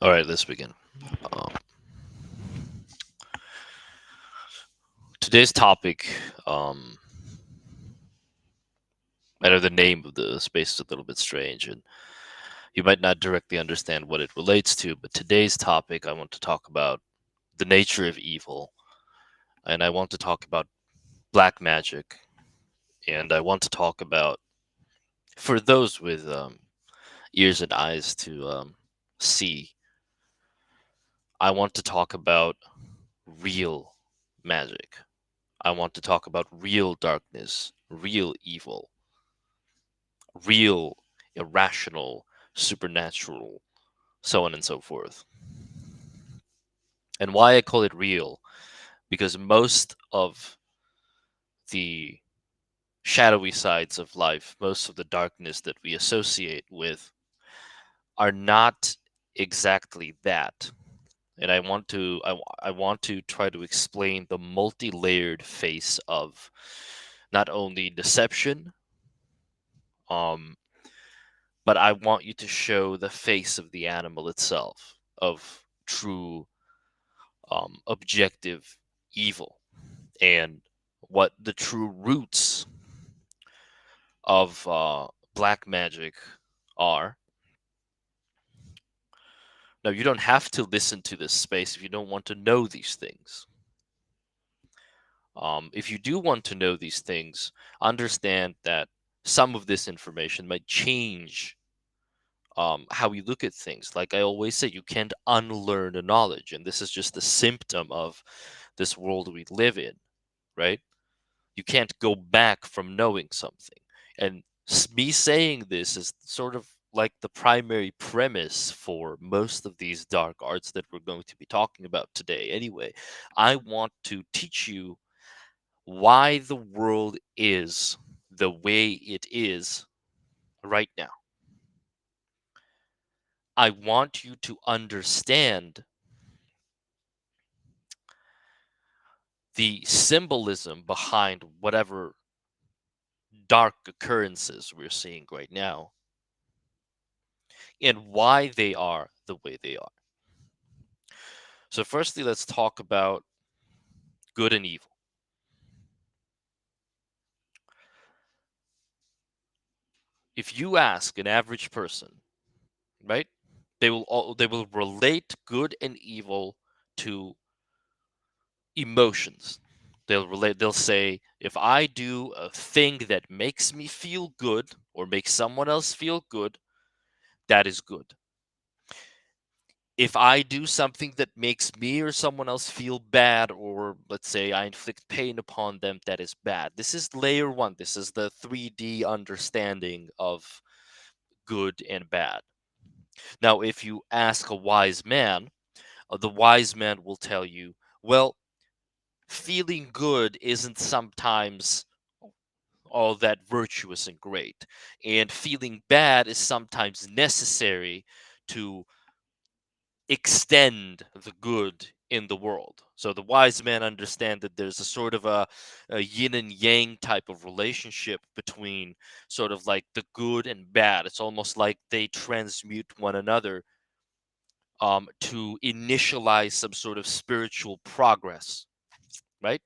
All right, let's begin. Um, Today's topic, um, I know the name of the space is a little bit strange, and you might not directly understand what it relates to, but today's topic, I want to talk about the nature of evil, and I want to talk about black magic, and I want to talk about, for those with ears and eyes to see, I want to talk about real magic. I want to talk about real darkness, real evil, real, irrational, supernatural, so on and so forth. And why I call it real, because most of the shadowy sides of life, most of the darkness that we associate with, are not exactly that. And I want to try to explain the multi-layered face of not only deception, um, but I want you to show the face of the animal itself, of true objective evil, and what the true roots of black magic are. Now, you don't have to listen to this space if you don't want to know these things. If you do want to know these things, understand that some of this information might change how you look at things. Like I always say, you can't unlearn a knowledge, and this is just a symptom of this world we live in, right? You can't go back from knowing something. And me saying this is sort of like the primary premise for most of these dark arts that we're going to be talking about today. Anyway, I want to teach you why the world is the way it is right now. I want you to understand the symbolism behind whatever dark occurrences we're seeing right now and why they are the way they are. So, firstly, let's talk about good and evil. If you ask an average person, right, they will relate good and evil to emotions. They'll say, if I do a thing that makes me feel good or makes someone else feel good, that is good. If I do something that makes me or someone else feel bad, or let's say I inflict pain upon them, that is bad. This is layer one. This is the 3D understanding of good and bad. Now, if you ask a wise man, the wise man will tell you, well, feeling good isn't sometimes all that virtuous and great, and feeling bad is sometimes necessary to extend the good in the world. So the wise men understand that there's a sort of a yin and yang type of relationship between sort of like the good and bad. It's almost like they transmute one another to initialize some sort of spiritual progress, right?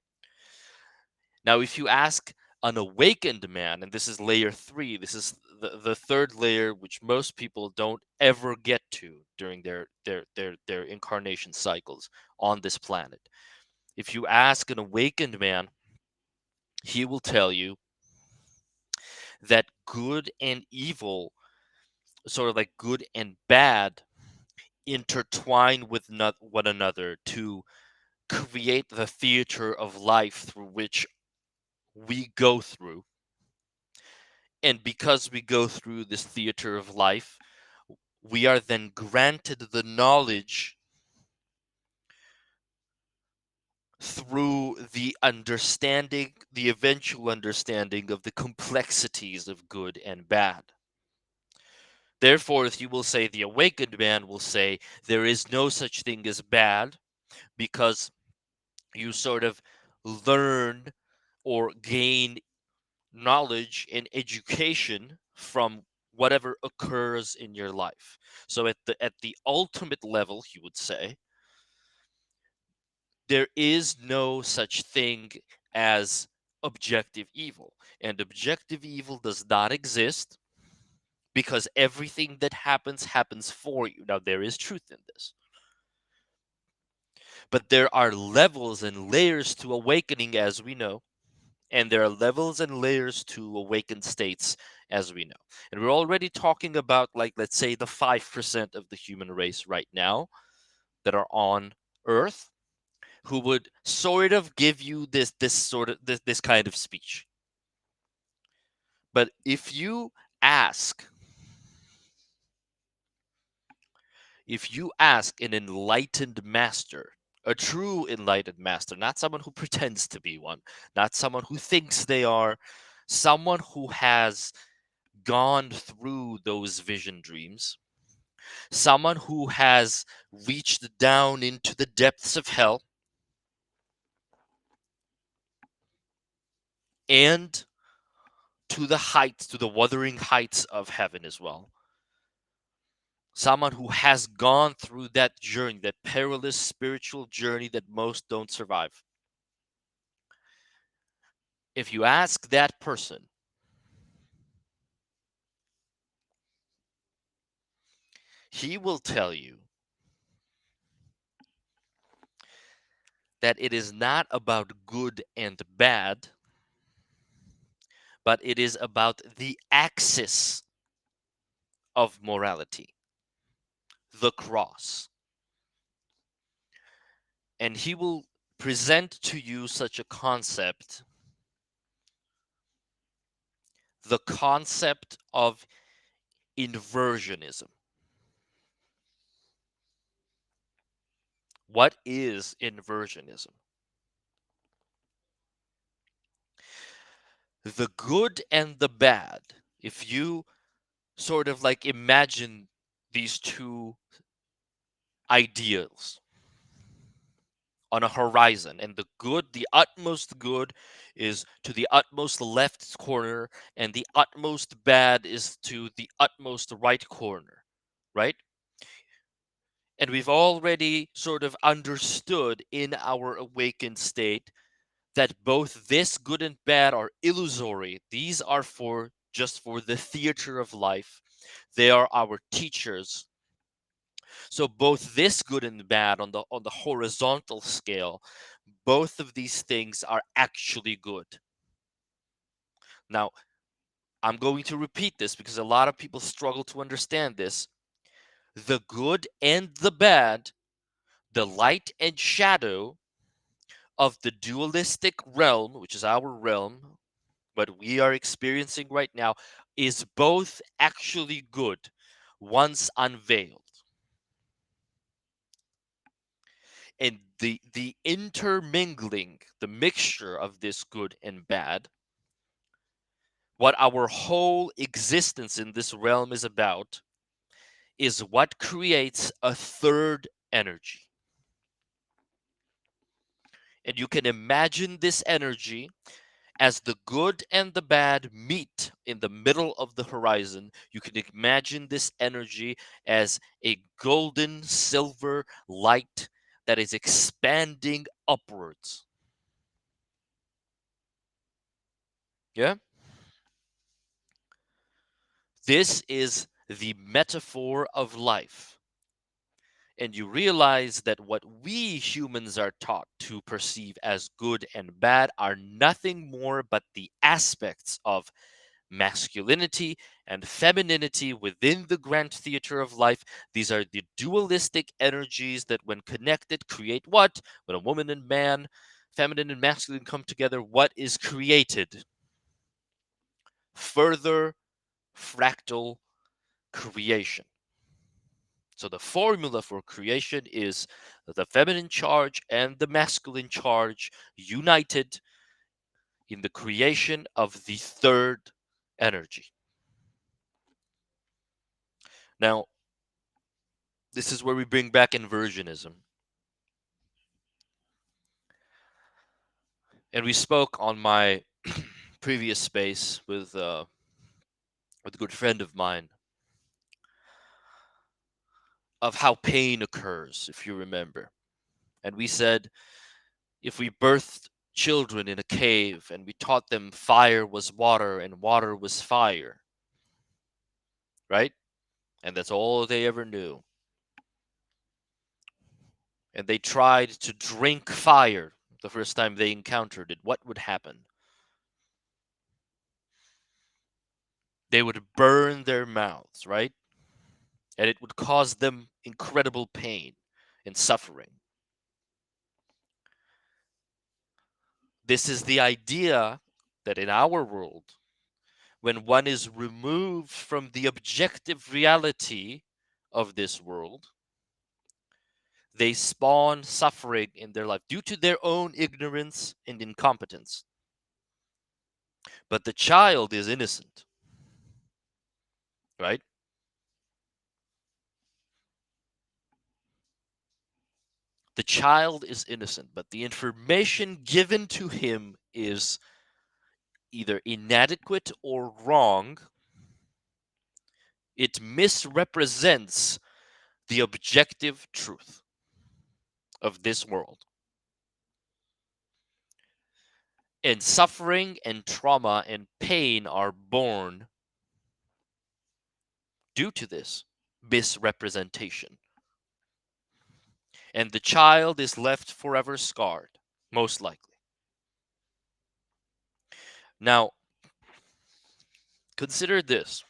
Now, if you ask an awakened man, and this is layer three, this is the third layer, which most people don't ever get to during their incarnation cycles on this planet. If you ask an awakened man, he will tell you that good and evil, sort of like good and bad, intertwine with one another to create the theater of life through which we go through. And because we go through this theater of life, we are then granted the knowledge through the understanding, the eventual understanding of the complexities of good and bad. Therefore, if you will say, the awakened man will say, there is no such thing as bad because you sort of learn or gain knowledge and education from whatever occurs in your life. So at the ultimate level, he would say, there is no such thing as objective evil. And objective evil does not exist because everything that happens for you. Now, there is truth in this, but there are levels and layers to awakening, as we know, and there are levels and layers to awakened states, as we know. And we're already talking about, like, let's say, the 5% of the human race right now that are on Earth who would sort of give you this kind of speech. But ask if you ask an enlightened master, a true enlightened master, not someone who pretends to be one, not someone who thinks they are, someone who has gone through those vision dreams, someone who has reached down into the depths of hell and to the heights, to the wuthering heights of heaven as well. Someone who has gone through that journey, that perilous spiritual journey that most don't survive. If you ask that person, he will tell you that it is not about good and bad, but it is about the axis of morality, the cross. And he will present to you such a concept, the concept of inversionism. What is inversionism? The good and the bad, if you sort of like imagine these two ideals on a horizon, and the good, the utmost good, is to the utmost left corner, and the utmost bad is to the utmost right corner, right? And we've already sort of understood in our awakened state that both this good and bad are illusory. These are for just for the theater of life. They are our teachers. So both this good and bad on the horizontal scale, both of these things are actually good. Now, I'm going to repeat this because a lot of people struggle to understand this. The good and the bad, the light and shadow of the dualistic realm, which is our realm, what we are experiencing right now, is both actually good once unveiled. And the intermingling, the mixture of this good and bad, what our whole existence in this realm is about, is what creates a third energy. And you can imagine this energy as the good and the bad meet in the middle of the horizon. You can imagine this energy as a golden silver light that is expanding upwards. Yeah? This is the metaphor of life. And you realize that what we humans are taught to perceive as good and bad are nothing more but the aspects of masculinity and femininity within the grand theater of life. These are the dualistic energies that, when connected, create what? When a woman and man, feminine and masculine, come together, what is created? Further fractal creation. So the formula for creation is the feminine charge and the masculine charge united in the creation of the third energy. Now, this is where we bring back inversionism. And we spoke on my previous space with with a good friend of mine, of how pain occurs, if you remember. And we said if we birthed children in a cave and we taught them fire was water and water was fire, right? And that's all they ever knew. And they tried to drink fire the first time they encountered it, what would happen? They would burn their mouths, right? And it would cause them incredible pain and suffering. This is the idea that in our world, when one is removed from the objective reality of this world, they spawn suffering in their life due to their own ignorance and incompetence. But the child is innocent, right? The child is innocent, but the information given to him is either inadequate or wrong. It misrepresents the objective truth of this world. And suffering and trauma and pain are born due to this misrepresentation. And the child is left forever scarred, most likely. Now, consider this.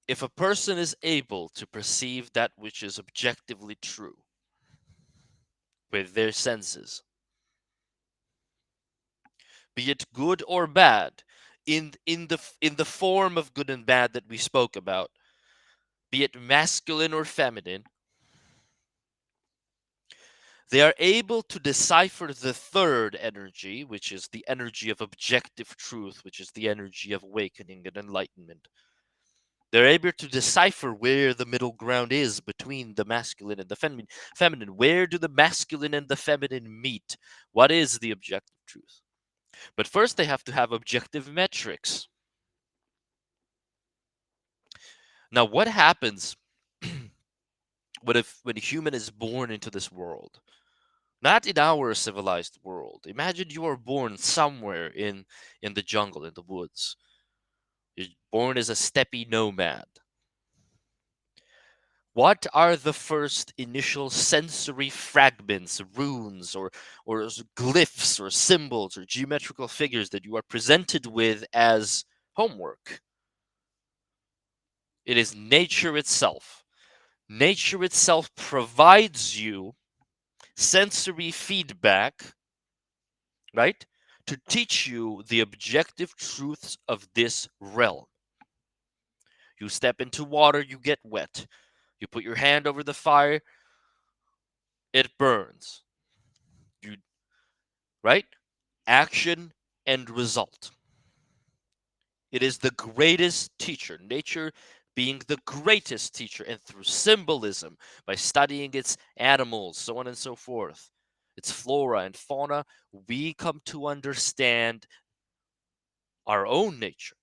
If a person is able to perceive that which is objectively true with their senses, be it good or bad, in the form of good and bad that we spoke about, be it masculine or feminine, they are able to decipher the third energy, which is the energy of objective truth, which is the energy of awakening and enlightenment. They're able to decipher where the middle ground is between the masculine and the feminine. Where do the masculine and the feminine meet? What is the objective truth? But first, they have to have objective metrics. Now, what happens when a human is born into this world? Not in our civilized world. Imagine you are born somewhere in the jungle, in the woods. You're born as a steppe nomad. What are the first initial sensory fragments, runes, or glyphs, or symbols, or geometrical figures that you are presented with as homework? It is nature itself. Nature itself provides you sensory feedback, right? To teach you the objective truths of this realm. You step into water, you get wet. You put your hand over the fire, it burns. You right? Action and result. It is the greatest teacher, nature being the greatest teacher, and through symbolism, by studying its animals, so on and so forth, its flora and fauna, we come to understand our own nature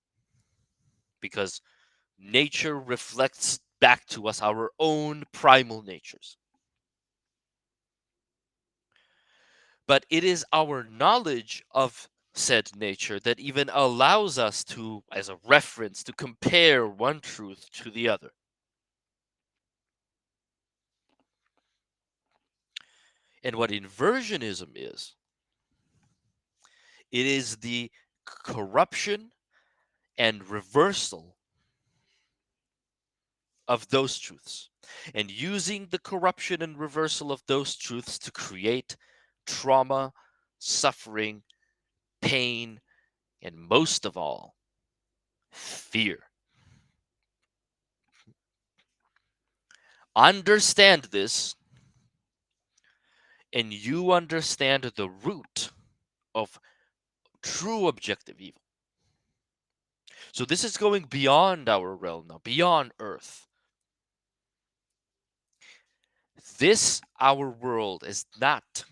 because nature reflects back to us our own primal natures. But it is our knowledge of said nature that even allows us to, as a reference, to compare one truth to the other. And what inversionism is, it is the corruption and reversal of those truths, and using the corruption and reversal of those truths to create trauma, suffering, pain, and most of all, fear. Understand this, and you understand the root of true objective evil. So this is going beyond our realm now, beyond Earth. This, our world, is not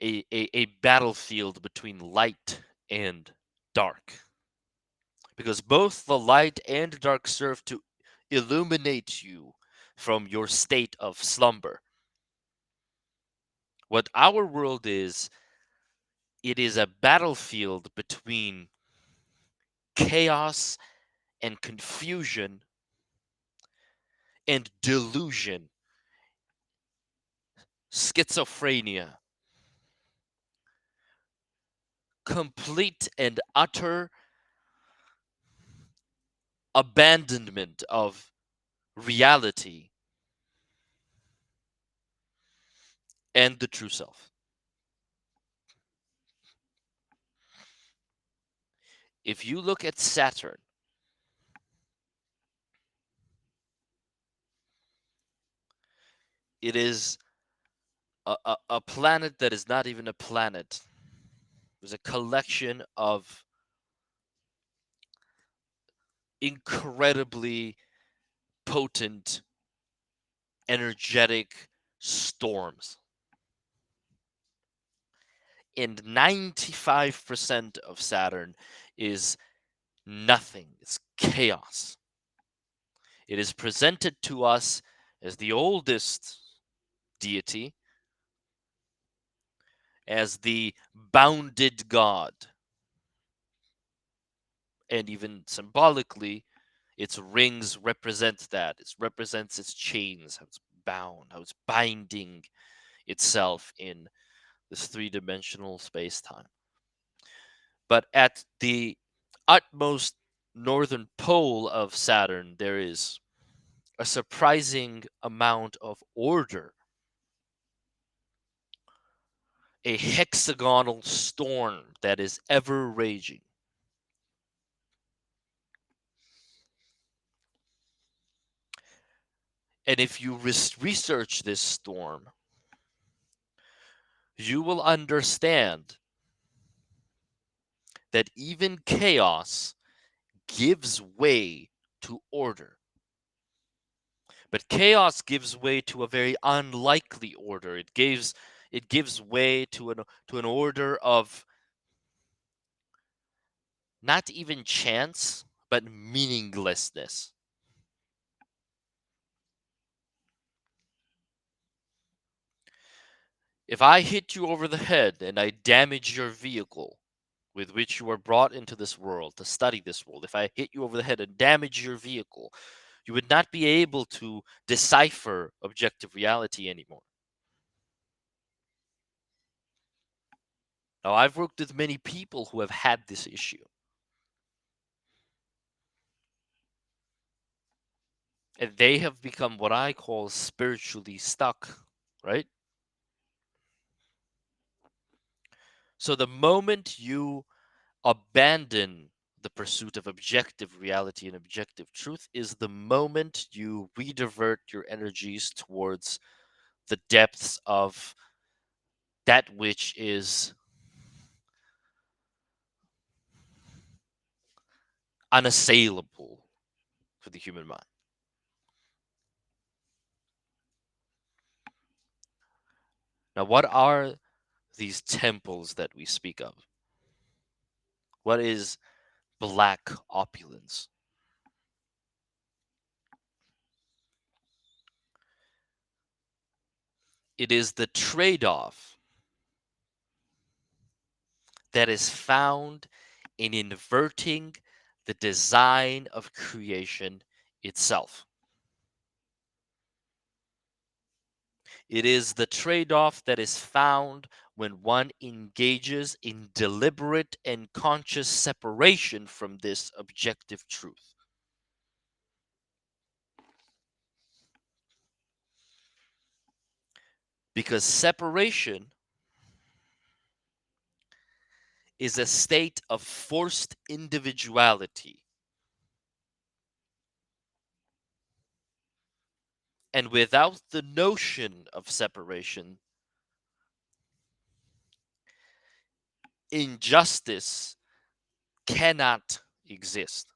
a battlefield between light and dark, because both the light and dark serve to illuminate you from your state of slumber. What our world is, it is a battlefield between chaos and confusion and delusion, schizophrenia, complete and utter abandonment of reality and the true self. If you look at Saturn, it is a planet that is not even a planet. It's a collection of incredibly potent, energetic storms. And 95% of Saturn is nothing, it's chaos. It is presented to us as the oldest deity, as the bounded god, and even symbolically, its rings represent that. It represents its chains, how it's bound, how it's binding itself in this three-dimensional space-time. But at the utmost northern pole of Saturn, there is a surprising amount of order, a hexagonal storm that is ever raging. And if you research this storm, you will understand that even chaos gives way to order. But chaos gives way to a very unlikely order. It gives way to an order of not even chance, but meaninglessness. If I hit you over the head and I damage your vehicle with which you were brought into this world to study this world, if I hit you over the head and damage your vehicle, you would not be able to decipher objective reality anymore. Now, I've worked with many people who have had this issue, and they have become what I call spiritually stuck, right? So the moment you abandon the pursuit of objective reality and objective truth is the moment you redivert your energies towards the depths of that which is unassailable for the human mind. Now, what are these temples that we speak of? What is black opulence? It is the trade off that is found in inverting the design of creation itself. It is the trade off that is found when one engages in deliberate and conscious separation from this objective truth. Because separation is a state of forced individuality. And without the notion of separation, injustice cannot exist.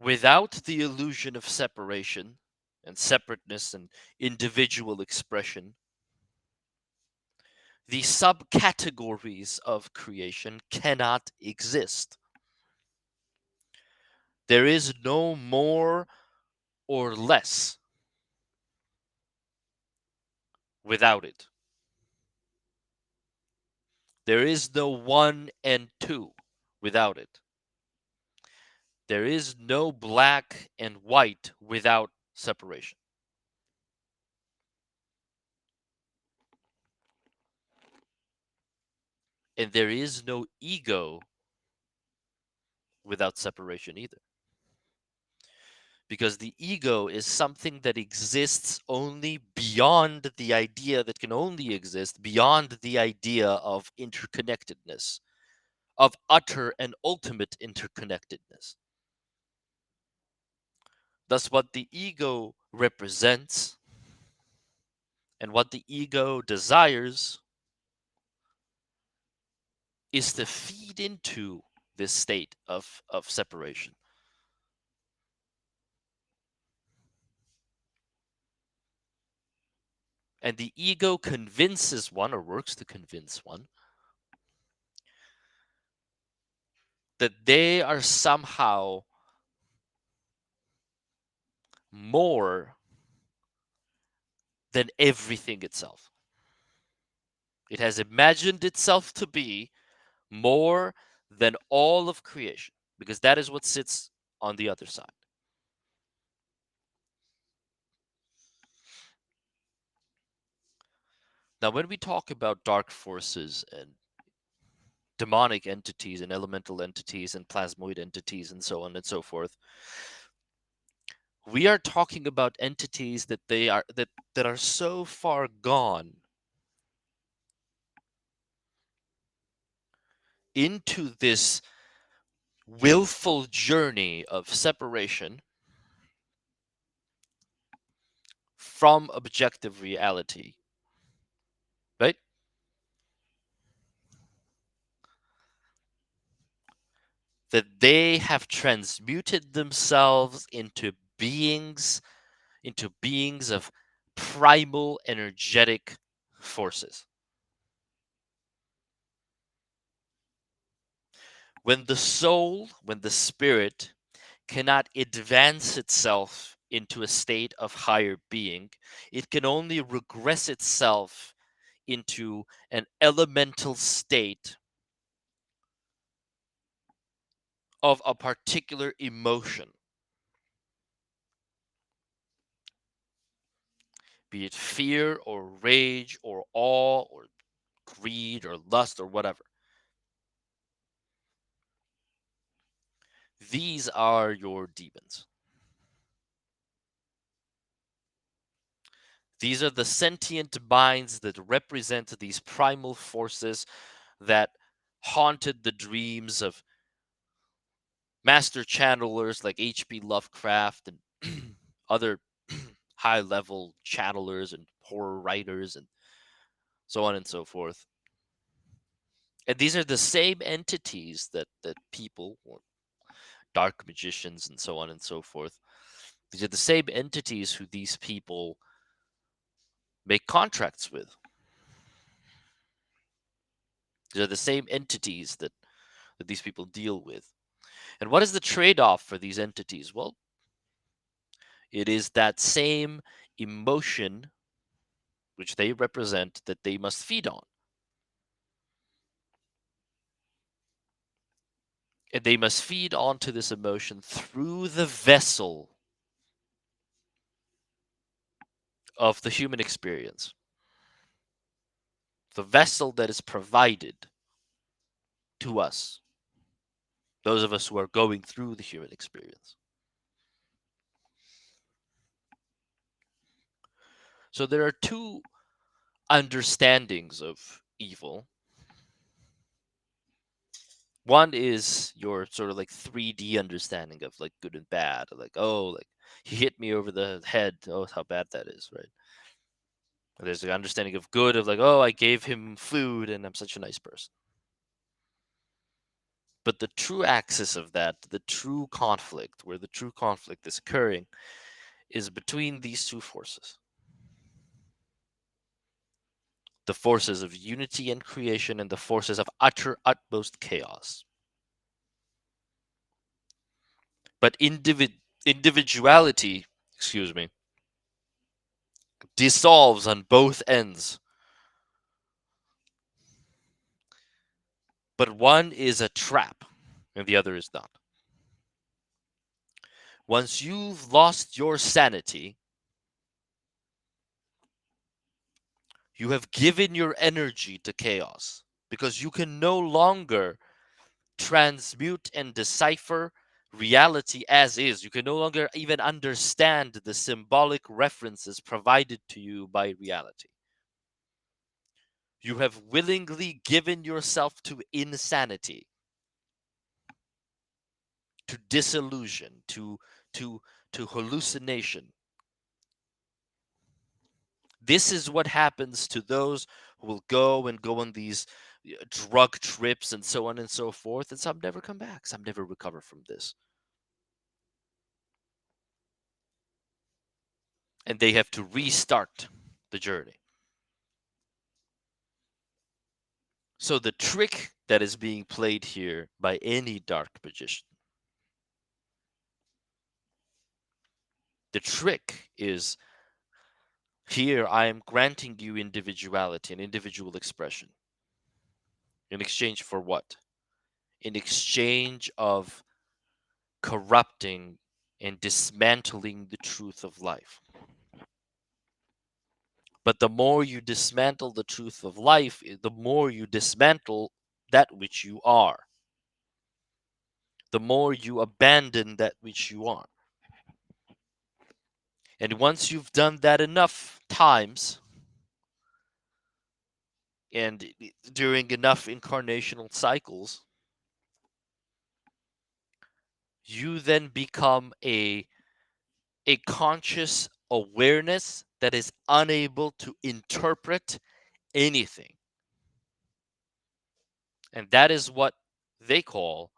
Without the illusion of separation and separateness and individual expression, the subcategories of creation cannot exist. There is no more or less without it. There is no one and two without it. There is no black and white without separation. And there is no ego without separation either. Because the ego is something that exists only beyond the idea that can only exist beyond the idea of interconnectedness, of utter and ultimate interconnectedness. Thus, what the ego represents and what the ego desires is to feed into this state of separation. And the ego convinces one, or works to convince one, that they are somehow more than everything itself. It has imagined itself to be more than all of creation, because that is what sits on the other side. Now, when we talk about dark forces and demonic entities and elemental entities and plasmoid entities and so on and so forth, we are talking about entities that are so far gone into this willful journey of separation from objective reality, right? That they have transmuted themselves into beings of primal energetic forces. When the soul, when the spirit cannot advance itself into a state of higher being, it can only regress itself into an elemental state of a particular emotion, be it fear or rage or awe or greed or lust or whatever. These are your demons. These are the sentient minds that represent these primal forces that haunted the dreams of master channelers like H.P. Lovecraft and other high level channelers and horror writers and so on and so forth. And these are the same entities that people, or dark magicians and so on and so forth, these are the same entities who these people make contracts with. These are the same entities that these people deal with. And what is the trade off for these entities? Well, it is that same emotion which they represent that they must feed on. And they must feed onto this emotion through the vessel of the human experience, the vessel that is provided to us, those of us who are going through the human experience. So there are two understandings of evil. One is your sort of like 3D understanding of like good and bad, like, oh, like he hit me over the head. Oh, how bad that is, right? And there's the understanding of good of like, oh, I gave him food and I'm such a nice person. But the true axis of that, the true conflict, where the true conflict is occurring, is between these two forces, the forces of unity and creation and the forces of utter, utmost chaos. But individuality, excuse me, dissolves on both ends. But one is a trap and the other is not. Once you've lost your sanity, you have given your energy to chaos because you can no longer transmute and decipher reality as is. You can no longer even understand the symbolic references provided to you by reality. You have willingly given yourself to insanity, to disillusion, to to hallucination. This is what happens to those who will go on these drug trips and so on and so forth, and some never come back. Some never recover from this. And they have to restart the journey. So the trick that is being played here by any dark magician, the trick is here I am granting you individuality and individual expression. In exchange for what? In exchange of corrupting and dismantling the truth of life. But the more you dismantle the truth of life, the more you dismantle that which you are. The more you abandon that which you are. And once you've done that enough times, and during enough incarnational cycles, you then become a conscious awareness that is unable to interpret anything. And that is what they call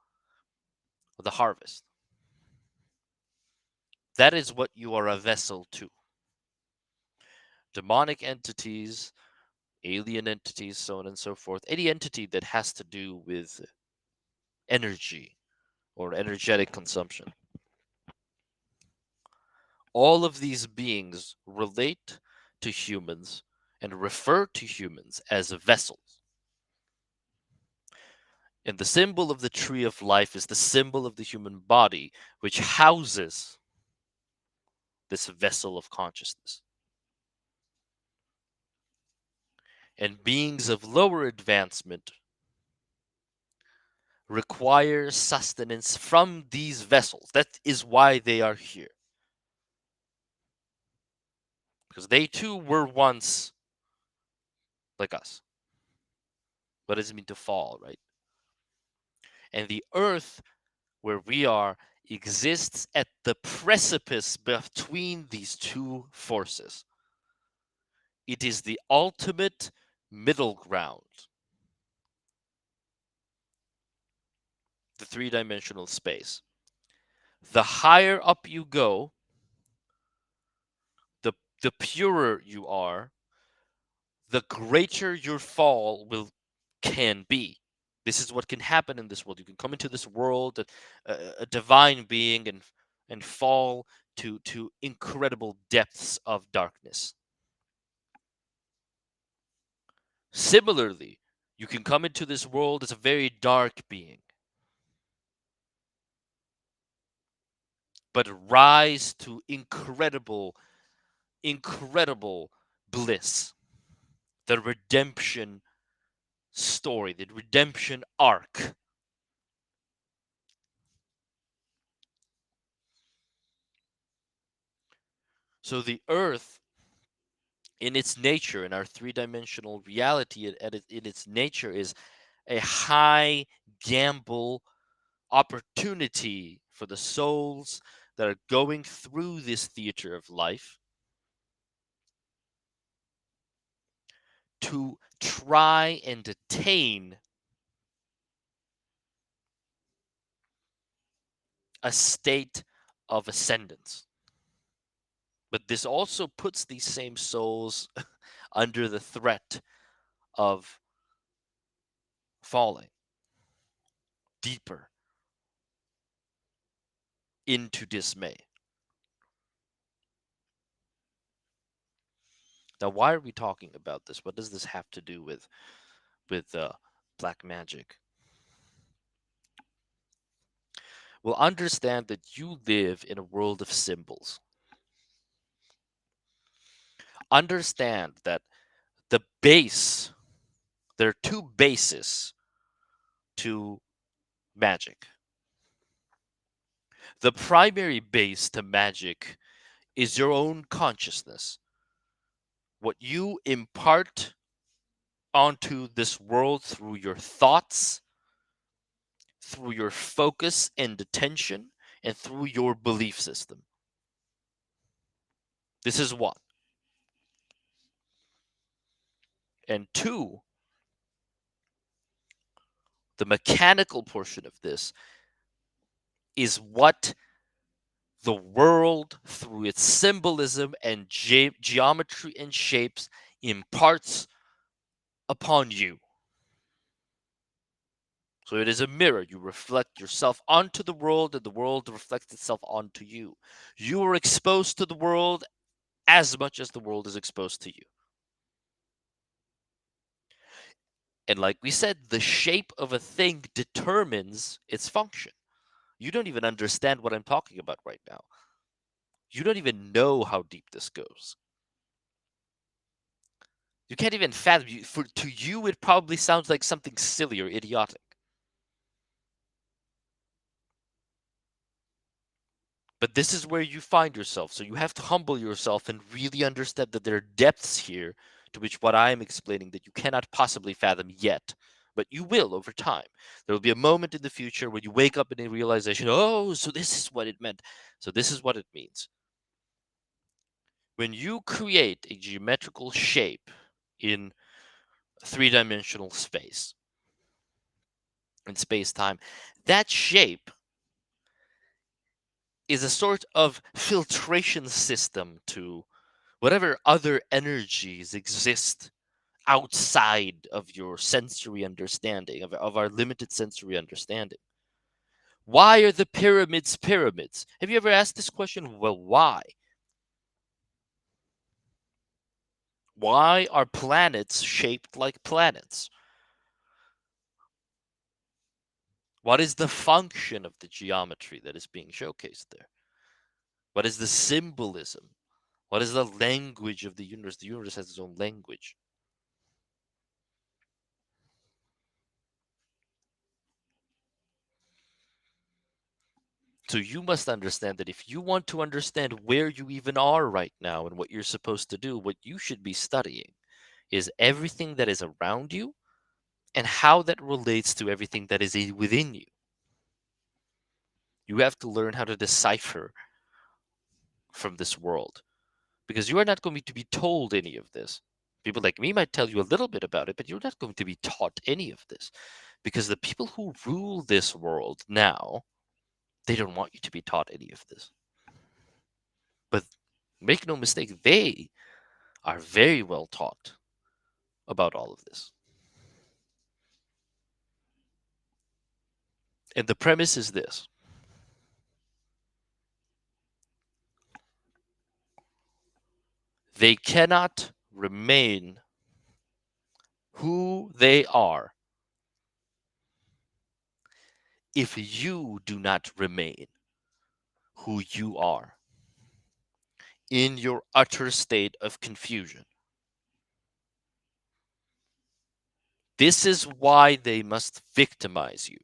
the harvest. That is what you are a vessel to. Demonic entities, alien entities, so on and so forth. Any entity that has to do with energy or energetic consumption. All of these beings relate to humans and refer to humans as vessels. And the symbol of the tree of life is the symbol of the human body, which houses this vessel of consciousness. And beings of lower advancement require sustenance from these vessels. That is why they are here. Because they too were once like us. What does it mean to fall, right? And the earth where we are exists at the precipice between these two forces. It is the ultimate middle ground, the three-dimensional space. The higher up you go, the the purer you are, the greater your fall will can be. This is what can happen in this world. You can come into this world, a divine being, and fall to incredible depths of darkness. Similarly, you can come into this world as a very dark being, but rise to incredible bliss. The redemption story, the redemption arc. So the earth, in its nature, in our three-dimensional reality, in its nature, is a high gamble opportunity for the souls that are going through this theater of life to try and attain a state of ascendance. But this also puts these same souls under the threat of falling deeper into dismay. Now, why are we talking about this? What does this have to do with black magic? Well, understand that you live in a world of symbols. Understand that the base, there are two bases to magic. The primary base to magic is your own consciousness. What you impart onto this world through your thoughts, through your focus and attention, and through your belief system. This is one. And two, the mechanical portion of this is what the world, through its symbolism and geometry and shapes, imparts upon you. So it is a mirror. You reflect yourself onto the world, and the world reflects itself onto you. You are exposed to the world as much as the world is exposed to you. And like we said, the shape of a thing determines its function. You don't even understand what I'm talking about right now. You don't even know how deep this goes. You can't even fathom. To you, it probably sounds like something silly or idiotic. But this is where you find yourself. So you have to humble yourself and really understand that there are depths here to which what I am explaining that you cannot possibly fathom yet. But you will over time. There will be a moment in the future where you wake up in a realization, oh, so this is what it meant. So this is what it means. When you create a geometrical shape in three-dimensional space, in space-time, that shape is a sort of filtration system to whatever other energies exist outside of your sensory understanding, of our limited sensory understanding. Why are the pyramids pyramids? Have you ever asked this question? Well, why? Why are planets shaped like planets? What is the function of the geometry that is being showcased there? What is the symbolism? What is the language of the universe? The universe has its own language. So you must understand that if you want to understand where you even are right now and what you're supposed to do, what you should be studying is everything that is around you and how that relates to everything that is within you. You have to learn how to decipher from this world because you are not going to be told any of this. People like me might tell you a little bit about it, but you're not going to be taught any of this because the people who rule this world now, they don't want you to be taught any of this. But make no mistake, they are very well taught about all of this. And the premise is this: they cannot remain who they are if you do not remain who you are in your utter state of confusion. This is why they must victimize you.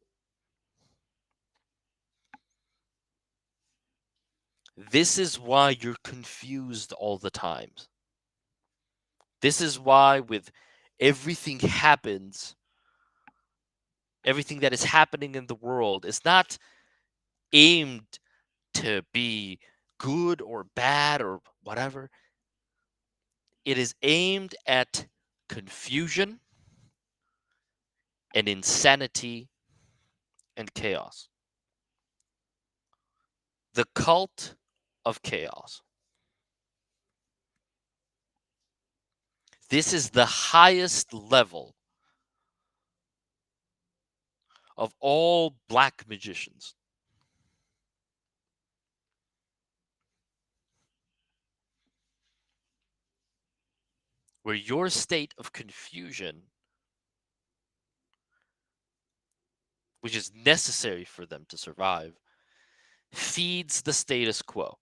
This is why you're confused all the time. This is why, with everything happens, everything that is happening in the world is not aimed to be good or bad or whatever. It is aimed at confusion and insanity and chaos. The cult of chaos. This is the highest level of all black magicians, where your state of confusion, which is necessary for them to survive, feeds the status quo.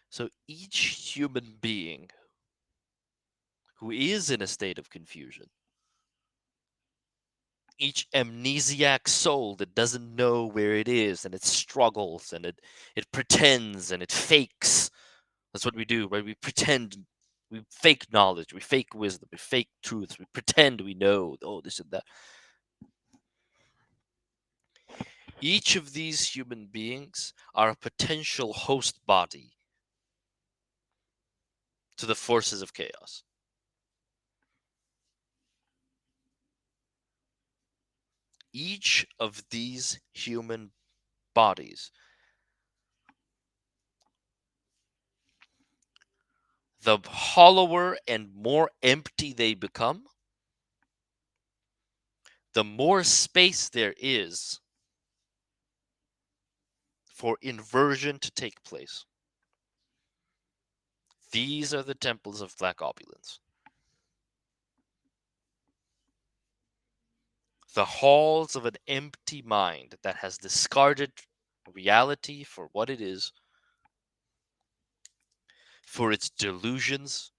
So each human being who is in a state of confusion, each amnesiac soul that doesn't know where it is and it struggles and it pretends and it fakes. That's what we do, right? We pretend, we fake knowledge, we fake wisdom, we fake truths, we pretend we know, oh, this and that. Each of these human beings are a potential host body to the forces of chaos. Each of these human bodies, the hollower and more empty they become, the more space there is for inversion to take place. These are the temples of black opulence. The halls of an empty mind that has discarded reality for what it is, for its delusions,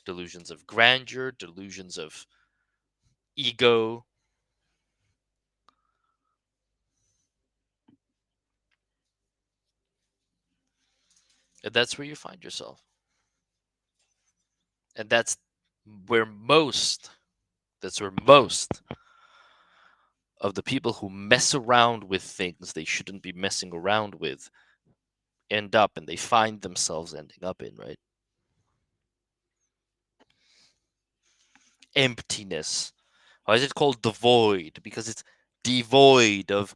delusions of grandeur, delusions of ego. And that's where you find yourself. And where most, that's where most of the people who mess around with things they shouldn't be messing around with end up, and they find themselves ending up in, right? Emptiness. Why is it called the void? Because it's devoid of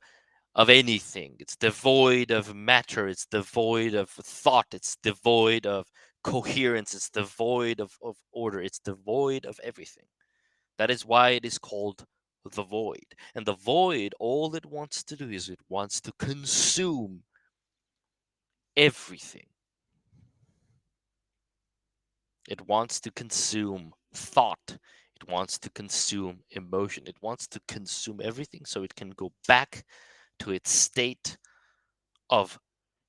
anything. It's devoid of matter. It's devoid of thought. It's devoid of coherence. It's devoid of order. It's devoid of everything. That is why it is called the void. And the void, all it wants to do is it wants to consume everything. It wants to consume thought. It wants to consume emotion. It wants to consume everything so it can go back to its state of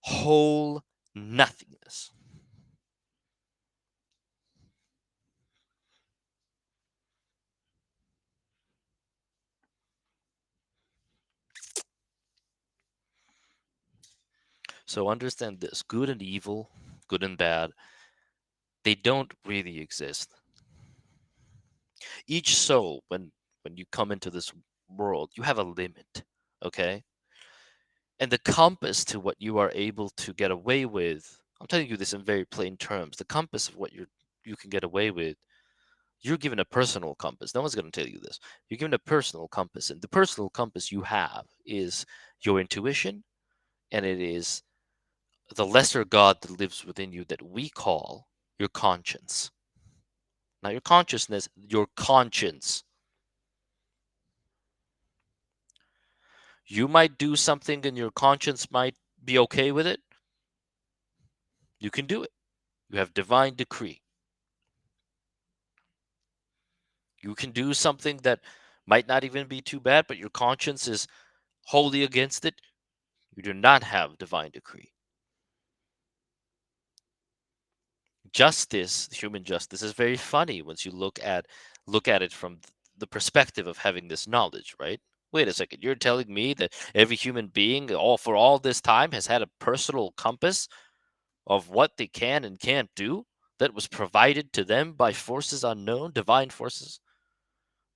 whole nothingness. So understand this: good and evil, good and bad, they don't really exist. Each soul, when you come into this world, you have a limit, okay? And the compass to what you are able to get away with, I'm telling you this in very plain terms, the compass of what you can get away with, you're given a personal compass. No one's going to tell you this. You're given a personal compass, and the personal compass you have is your intuition, and it is the lesser God that lives within you that we call your conscience. Not your consciousness, your conscience. You might do something and your conscience might be okay with it. You can do it. You have divine decree. You can do something that might not even be too bad, but your conscience is wholly against it. You do not have divine decree. Justice, human justice, is very funny once you look at it from the perspective of having this knowledge, right? Wait a second, you're telling me that every human being all for all this time has had a personal compass of what they can and can't do that was provided to them by forces unknown, divine forces?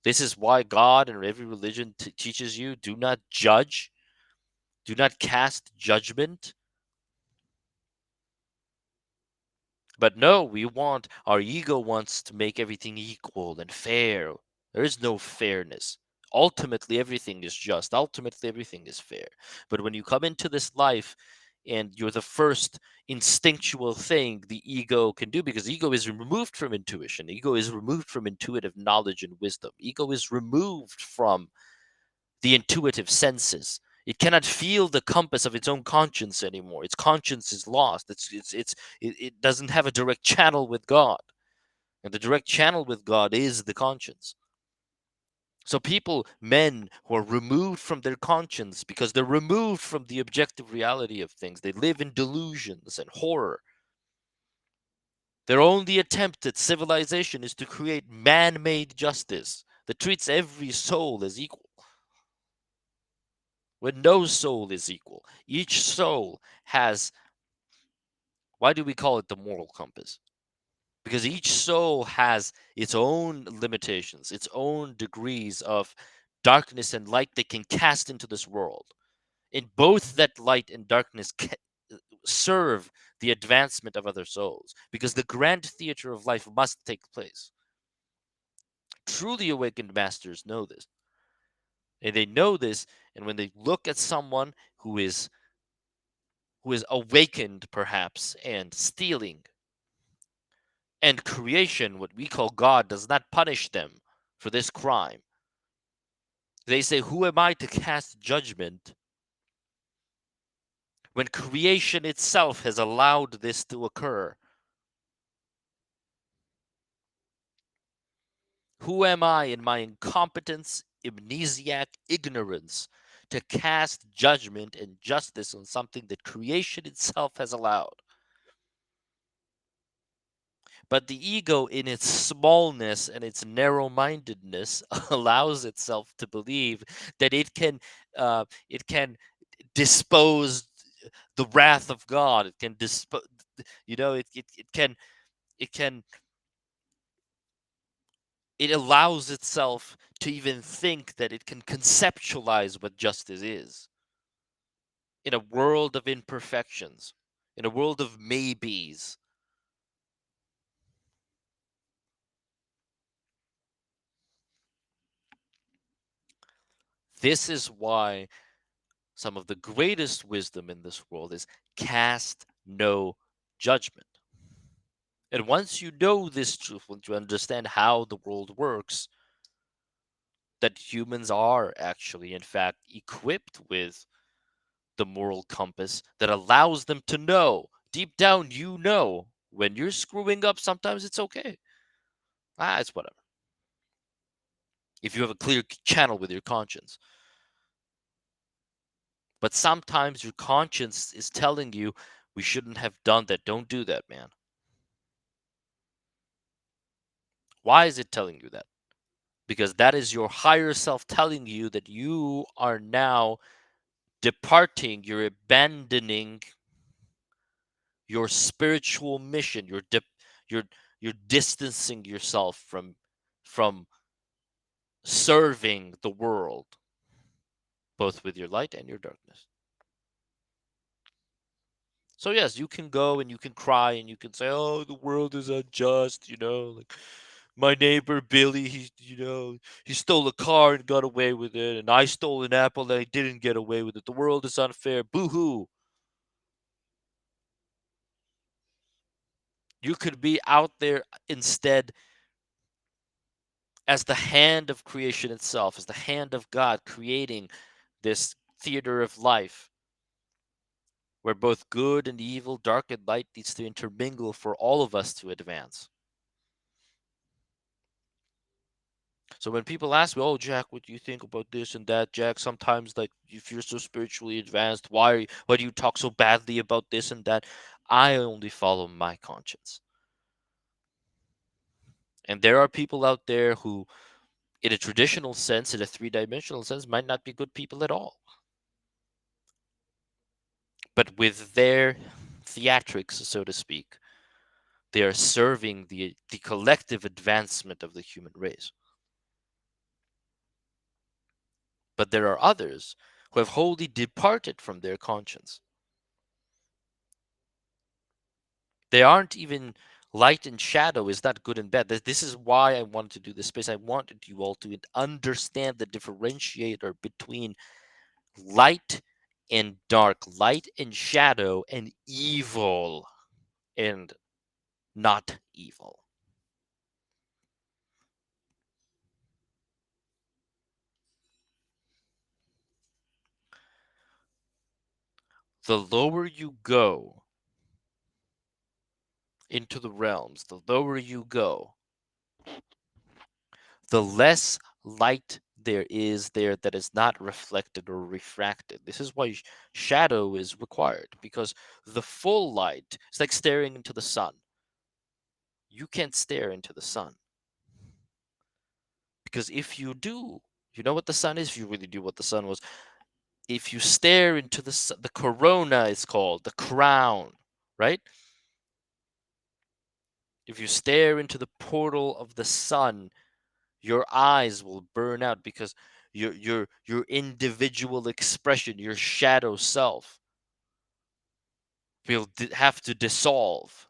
This is why God and every religion teaches you do not judge, do not cast judgment. But no, our ego wants to make everything equal and fair. There is no fairness. Ultimately, everything is just. Ultimately, everything is fair. But when you come into this life and you're the first instinctual thing the ego can do, because ego is removed from intuition, ego is removed from intuitive knowledge and wisdom, ego is removed from the intuitive senses. It cannot feel the compass of its own conscience anymore. Its conscience is lost. It doesn't have a direct channel with God. And the direct channel with God is the conscience. So people, men who are removed from their conscience because they're removed from the objective reality of things, they live in delusions and horror. Their only attempt at civilization is to create man-made justice that treats every soul as equal, when no soul is equal. Each soul has, why do we call it the moral compass? Because each soul has its own limitations, its own degrees of darkness and light they can cast into this world. In both that light and darkness serve the advancement of other souls, because the grand theater of life must take place. Truly awakened masters know this. And they know this, and when they look at someone who is awakened perhaps and stealing, and creation, what we call God, does not punish them for this crime. They say, who am I to cast judgment when creation itself has allowed this to occur? Who am I in my incompetence, amnesiac ignorance to cast judgment and justice on something that creation itself has allowed? But the ego, in its smallness and its narrow mindedness, allows itself to believe that it can dispose the wrath of God. It can dispose, it can, it allows itself to even think that it can conceptualize what justice is in a world of imperfections, in a world of maybes. This is why some of the greatest wisdom in this world is cast no judgment. And once you know this truth, once you understand how the world works, that humans are actually, in fact, equipped with the moral compass that allows them to know, deep down, you know, when you're screwing up, sometimes it's okay. It's whatever. If you have a clear channel with your conscience. But sometimes your conscience is telling you, we shouldn't have done that. Don't do that, man. Why is it telling you that? Because that is your higher self telling you that you are now departing, you're abandoning your spiritual mission. You're you're distancing yourself from serving the world, both with your light and your darkness. So yes, you can go and you can cry and you can say, "Oh, the world is unjust," like my neighbor Billy, he stole a car and got away with it, and I stole an apple and I didn't get away with it. The world is unfair. Boo-hoo. You could be out there instead as the hand of creation itself, as the hand of God creating this theater of life where both good and evil, dark and light needs to intermingle for all of us to advance. So when people ask me, "Oh, Jack, what do you think about this and that?" Jack, sometimes like if you're so spiritually advanced, why do you talk so badly about this and that? I only follow my conscience. And there are people out there who, in a traditional sense, in a three-dimensional sense, might not be good people at all. But with their theatrics, so to speak, they are serving the collective advancement of the human race. But there are others who have wholly departed from their conscience. They aren't even Light and shadow is not good and bad. This is why I wanted to do this space. I wanted you all to understand the differentiator between light and dark, light and shadow, and evil and not evil. The lower you go into the realms, the lower you go, the less light there is there that is not reflected or refracted. This is why shadow is required, because the full light is like staring into the sun. You can't stare into the sun, because if you do, you know what the sun is? If you really do what the sun was, if you stare into the corona is called the crown, right? If you stare into the portal of the sun, your eyes will burn out, because your individual expression, your shadow self, will have to dissolve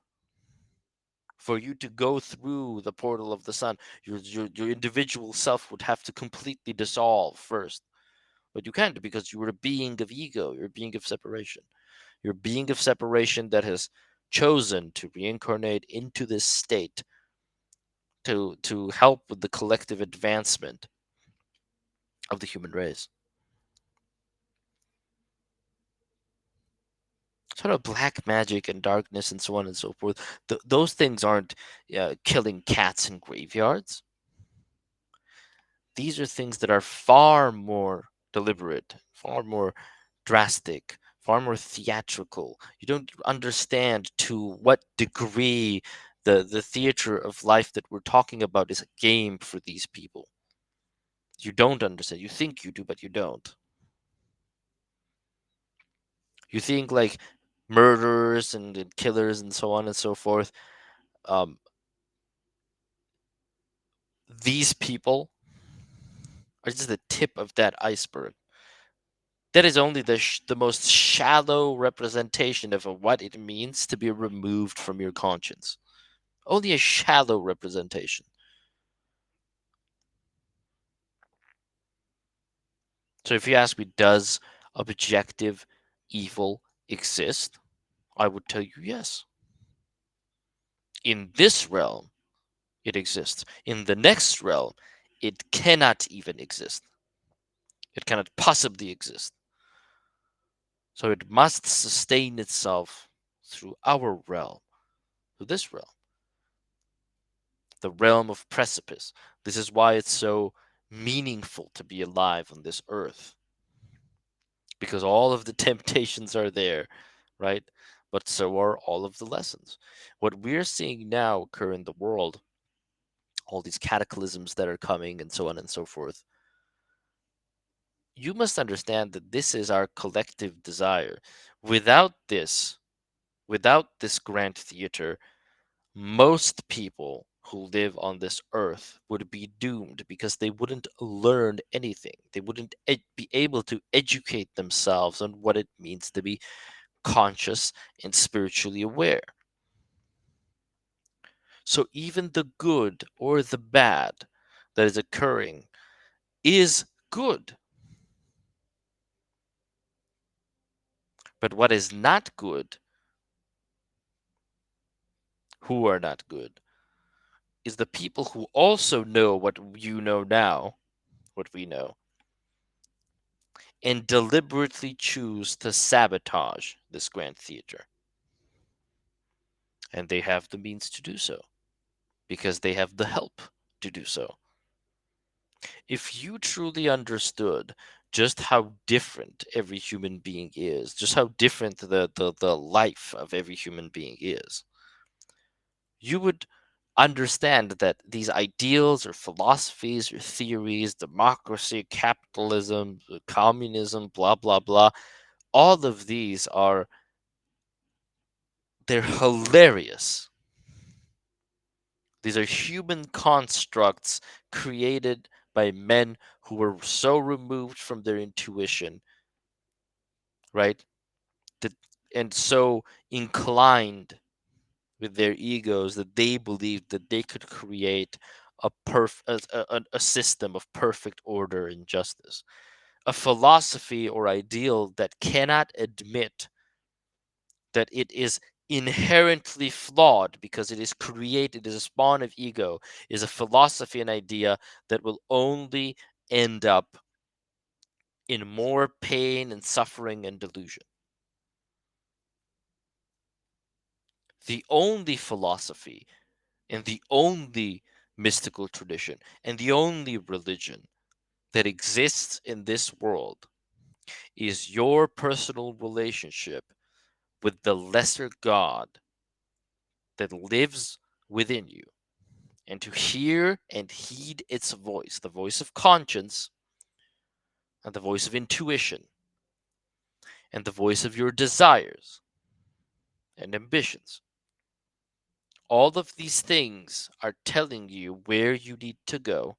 for you to go through the portal of the sun. Your individual self would have to completely dissolve first, but you can't, because you are a being of ego. You're a being of separation. You're a being of separation that has chosen to reincarnate into this state to help with the collective advancement of the human race. Sort of black magic and darkness and so on and so forth. Those things aren't killing cats in graveyards. These are things that are far more deliberate, far more drastic, far more theatrical. You don't understand to what degree the theater of life that we're talking about is a game for these people. You don't understand. You think you do, but you don't. You think like murderers and killers and so on and so forth. Um, these people are just the tip of that iceberg. That is only the most shallow representation of what it means to be removed from your conscience. Only a shallow representation. So if you ask me, does objective evil exist? I would tell you yes. In this realm, it exists. In the next realm, it cannot even exist. It cannot possibly exist. So it must sustain itself through our realm, through this realm, the realm of precipice. This is why it's so meaningful to be alive on this earth, because all of the temptations are there, right? But so are all of the lessons. What we're seeing now occur in the world, all these cataclysms that are coming and so on and so forth, you must understand that this is our collective desire. Without this, without this grand theater, most people who live on this earth would be doomed, because they wouldn't learn anything. They wouldn't be able to educate themselves on what it means to be conscious and spiritually aware. So even the good or the bad that is occurring is good. But what is not good, who are not good, is the people who also know what you know now, what we know, and deliberately choose to sabotage this grand theater. And they have the means to do so, because they have the help to do so. If you truly understood just how different every human being is, just how different the life of every human being is, you would understand that these ideals or philosophies or theories, democracy, capitalism, communism, blah, blah, blah, all of these are, they're hilarious. These are human constructs created by men who were so removed from their intuition, right? That, and so inclined with their egos that they believed that they could create a system of perfect order and justice, a philosophy or ideal that cannot admit that it is inherently flawed because it is created as a spawn of ego, is a philosophy and idea that will only end up in more pain and suffering and delusion. The only philosophy and the only mystical tradition and the only religion that exists in this world is your personal relationship with the lesser God that lives within you, and to hear and heed its voice, the voice of conscience, and the voice of intuition, and the voice of your desires and ambitions. All of these things are telling you where you need to go,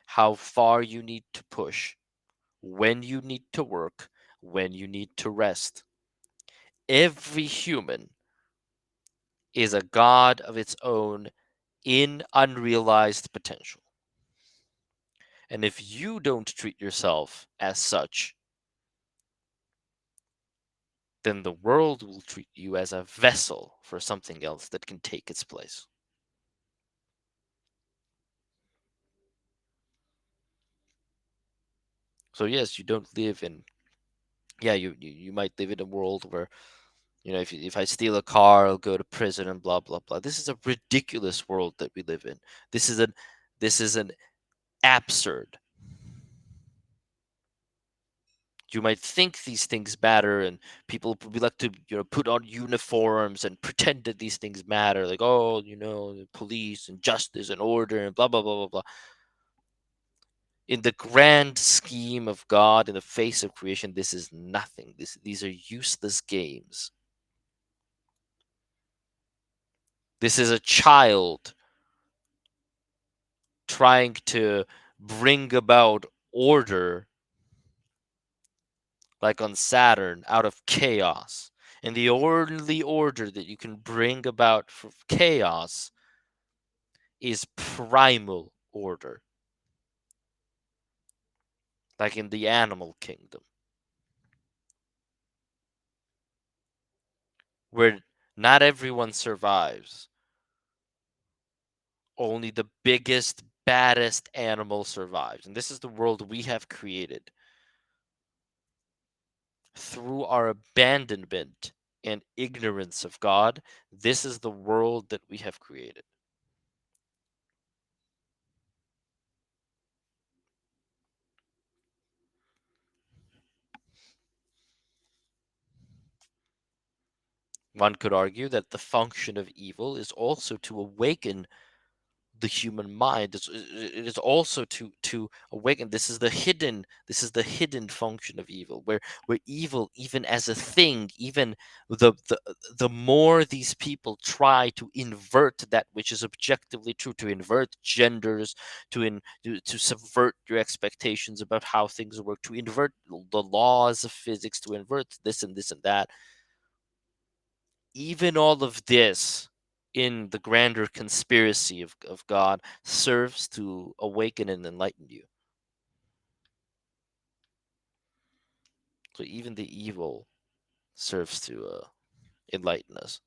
how far you need to push, when you need to work, when you need to rest. Every human is a god of its own in unrealized potential. And if you don't treat yourself as such, then the world will treat you as a vessel for something else that can take its place. So yes, you don't live in, yeah, you might live in a world where, if I steal a car, I'll go to prison and blah blah blah. This is a ridiculous world that we live in. This is an absurd. You might think these things matter, and people we like to put on uniforms and pretend that these things matter, like, oh, the police and justice and order and blah blah blah blah blah. In the grand scheme of God, in the face of creation, this is nothing. These are useless games. This is a child trying to bring about order, like on Saturn, out of chaos. And the only order that you can bring about for chaos is primal order, like in the animal kingdom, where not everyone survives. Only the biggest, baddest animal survives. And this is the world we have created through our abandonment and ignorance of God. This is the world that we have created. One could argue that the function of evil is also to awaken the human mind. It is also to awaken. This is the hidden function of evil, where evil, even as a thing, even the more these people try to invert that which is objectively true, to invert genders, to subvert your expectations about how things work, to invert the laws of physics, to invert this and this and that. Even all of this, in the grander conspiracy of God, serves to awaken and enlighten you. So even the evil serves to enlighten us.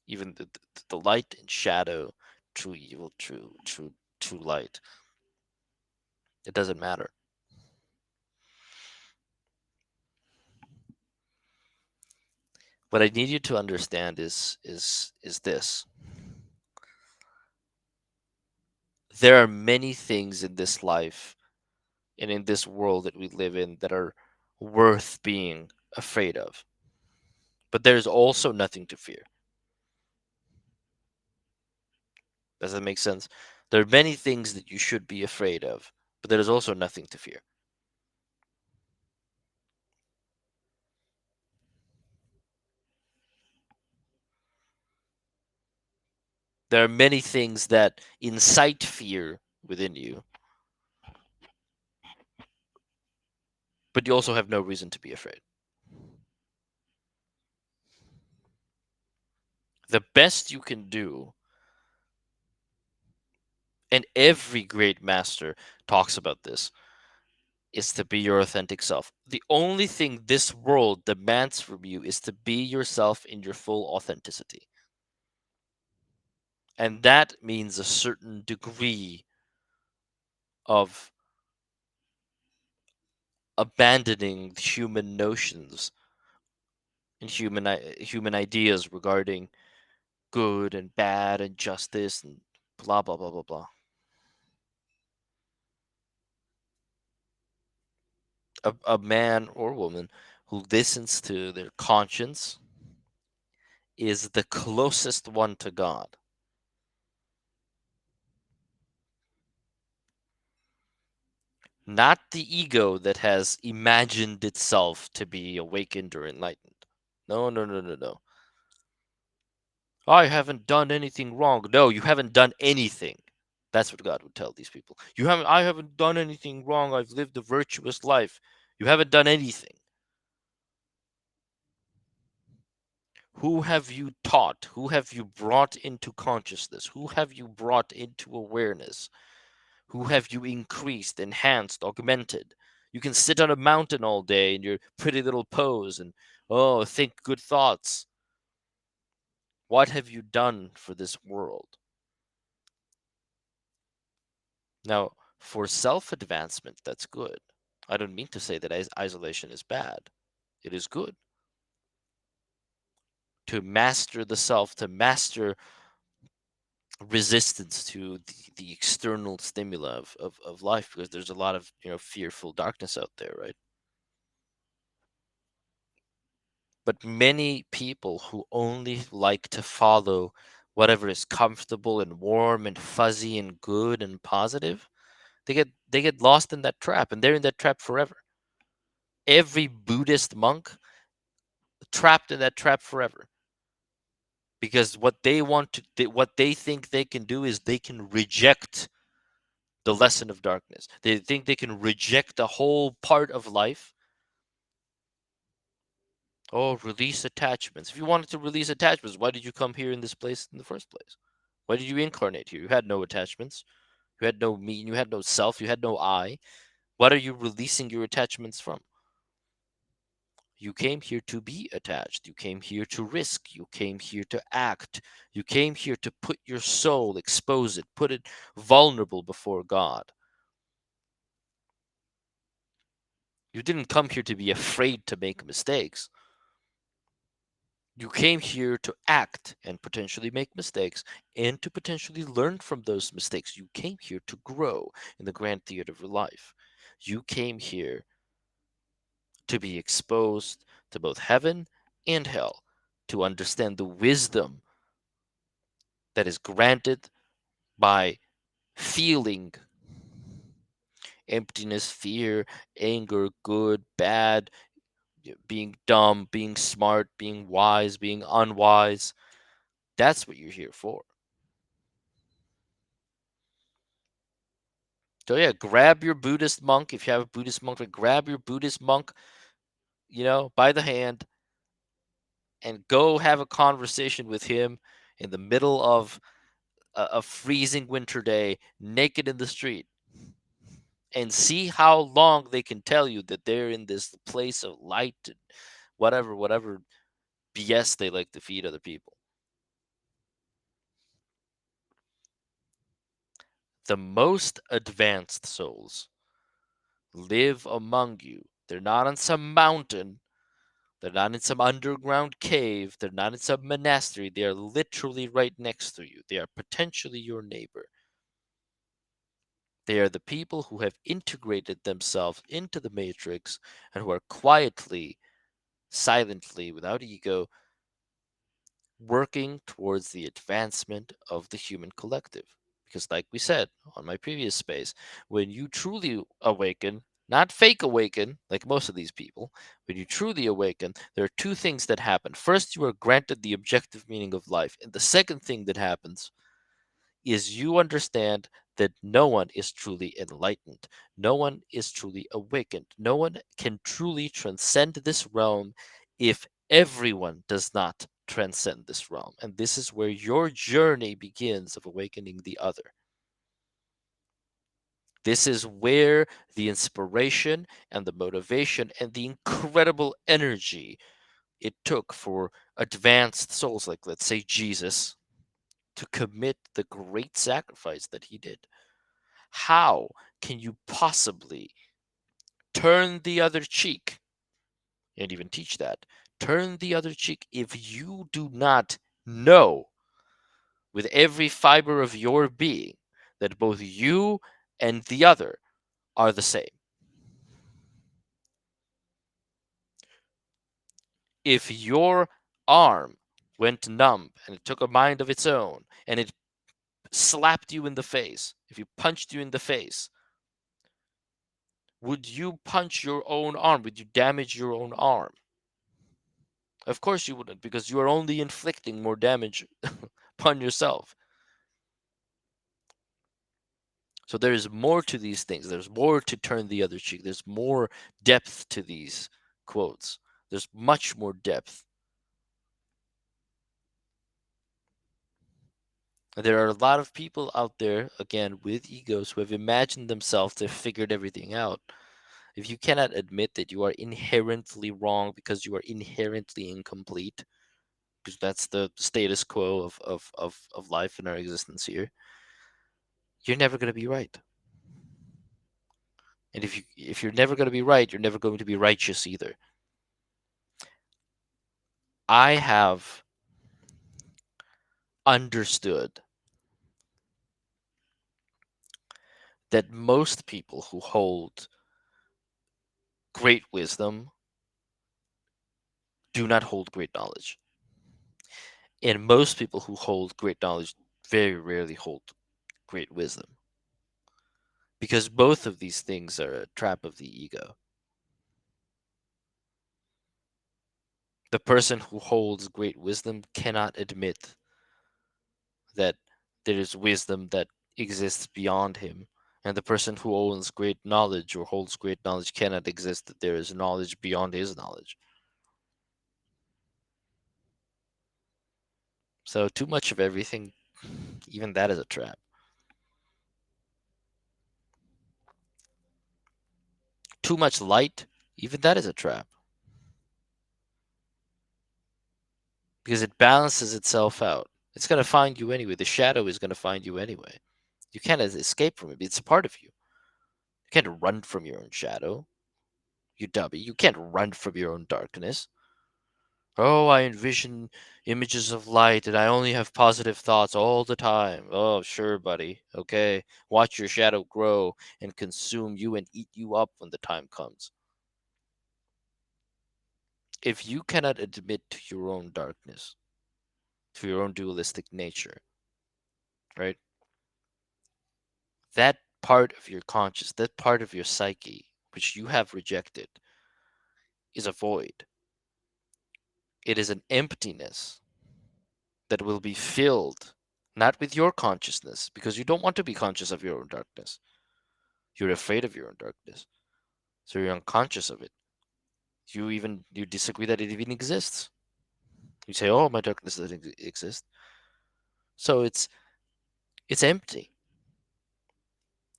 Even the light and shadow, true evil, true light. It doesn't matter. What I need you to understand is this. There are many things in this life and in this world that we live in that are worth being afraid of. But there's also nothing to fear. Does that make sense? There are many things that you should be afraid of, but there is also nothing to fear. There are many things that incite fear within you, but you also have no reason to be afraid. The best you can do, and every great master talks about this, is to be your authentic self. The only thing this world demands from you is to be yourself in your full authenticity. And that means a certain degree of abandoning human notions and human ideas regarding good and bad and justice and blah blah blah blah blah. A man or woman who listens to their conscience is the closest one to God. Not the ego that has imagined itself to be awakened or enlightened. No, no, no, no, no. I haven't done anything wrong. No, you haven't done anything. That's what God would tell these people. I haven't done anything wrong. I've lived a virtuous life. You haven't done anything. Who have you taught? Who have you brought into consciousness? Who have you brought into awareness? Who have you increased, enhanced, augmented? You can sit on a mountain all day in your pretty little pose and, oh, think good thoughts. What have you done for this world? Now, for self advancement, that's good. I don't mean to say that isolation is bad. It is good to master the self, to master resistance to the external stimuli of life, because there's a lot of fearful darkness out there, right? But many people who only like to follow whatever is comfortable and warm and fuzzy and good and positive, they get lost in that trap, and they're in that trap forever. Every Buddhist monk trapped in that trap forever, because what they think they can do is they can reject the lesson of darkness. They think they can reject a whole part of life. Oh, release attachments. If you wanted to release attachments, why did you come here in this place in the first place? Why did you incarnate here? You had no attachments. You had no me. You had no self. You had no I. What are you releasing your attachments from? You came here to be attached. You came here to risk. You came here to act. You came here to put your soul, expose it, put it vulnerable before God. You didn't come here to be afraid to make mistakes. You came here to act and potentially make mistakes and to potentially learn from those mistakes. You came here to grow in the grand theater of life. You came here to be exposed to both heaven and hell, to understand the wisdom that is granted by feeling emptiness, fear, anger, good, bad, being dumb, being smart, being wise, being unwise. That's what you're here for. So yeah, grab your Buddhist monk. If you have a Buddhist monk, grab your Buddhist monk, by the hand and go have a conversation with him in the middle of a freezing winter day, naked in the street, and see how long they can tell you that they're in this place of light and whatever BS they like to feed other people. The most advanced souls live among you. They're not on some mountain. They're not in some underground cave. They're not in some monastery. They are literally right next to you. They are potentially your neighbor. They are the people who have integrated themselves into the matrix and who are quietly, silently, without ego, working towards the advancement of the human collective. Because, like we said on my previous space, when you truly awaken, not fake awaken, like most of these people, when you truly awaken, there are two things that happen. First, you are granted the objective meaning of life. And the second thing that happens is you understand that no one is truly enlightened. No one is truly awakened. No one can truly transcend this realm if everyone does not transcend this realm. And this is where your journey begins of awakening the other. This is where the inspiration and the motivation and the incredible energy it took for advanced souls like, let's say, Jesus, to commit the great sacrifice that he did. How can you possibly turn the other cheek and even teach that? Turn the other cheek if you do not know with every fiber of your being that both you and the other are the same. If your arm went numb and it took a mind of its own and it slapped you in the face, if you punched you in the face, would you punch your own arm? Would you damage your own arm? Of course you wouldn't, because you are only inflicting more damage upon yourself. So there is more to these things. There's more to turn the other cheek. There's more depth to these quotes. There's much more depth. There are a lot of people out there, again, with egos who have imagined themselves to have figured everything out. If you cannot admit that you are inherently wrong because you are inherently incomplete, because that's the status quo of life and our existence here, you're never going to be right. And if you're never going to be right, you're never going to be righteous either. I have understood that most people who hold great wisdom do not hold great knowledge. And most people who hold great knowledge very rarely hold great wisdom. Because both of these things are a trap of the ego. The person who holds great wisdom cannot admit that there is wisdom that exists beyond him. And the person who owns great knowledge or holds great knowledge cannot exist that there is knowledge beyond his knowledge. So, too much of everything, even that is a trap. Too much light, even that is a trap. Because it balances itself out. It's going to find you anyway. The shadow is going to find you anyway. You can't escape from it. It's a part of you. You can't run from your own shadow. You dummy. You can't run from your own darkness. Oh, I envision images of light and I only have positive thoughts all the time. Oh, sure, buddy. Okay. Watch your shadow grow and consume you and eat you up when the time comes. If you cannot admit to your own darkness, to your own dualistic nature, right? That part of your conscious, that part of your psyche, which you have rejected, is a void. It is an emptiness that will be filled not with your consciousness, because you don't want to be conscious of your own darkness. You're afraid of your own darkness. So you're unconscious of it. You disagree that it even exists. You say, "Oh, my darkness doesn't exist." So it's empty.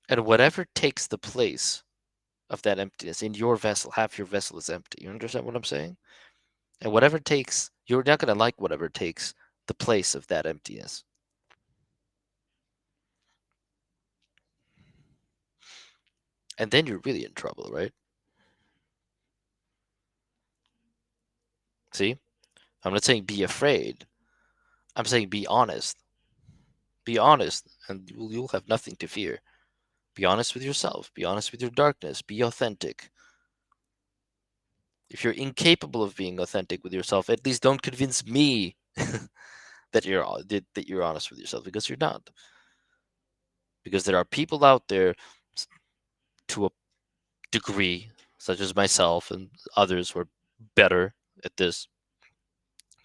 And whatever takes the place of that emptiness in your vessel, half your vessel is empty. You understand what I'm saying? And whatever takes, you're not going to like whatever takes the place of that emptiness. And then you're really in trouble, right? See? I'm not saying be afraid. I'm saying be honest. Be honest, and you'll have nothing to fear. Be honest with yourself. Be honest with your darkness. Be authentic. If you're incapable of being authentic with yourself, at least don't convince me that you're honest with yourself, because you're not. Because there are people out there to a degree, such as myself and others who are better at this,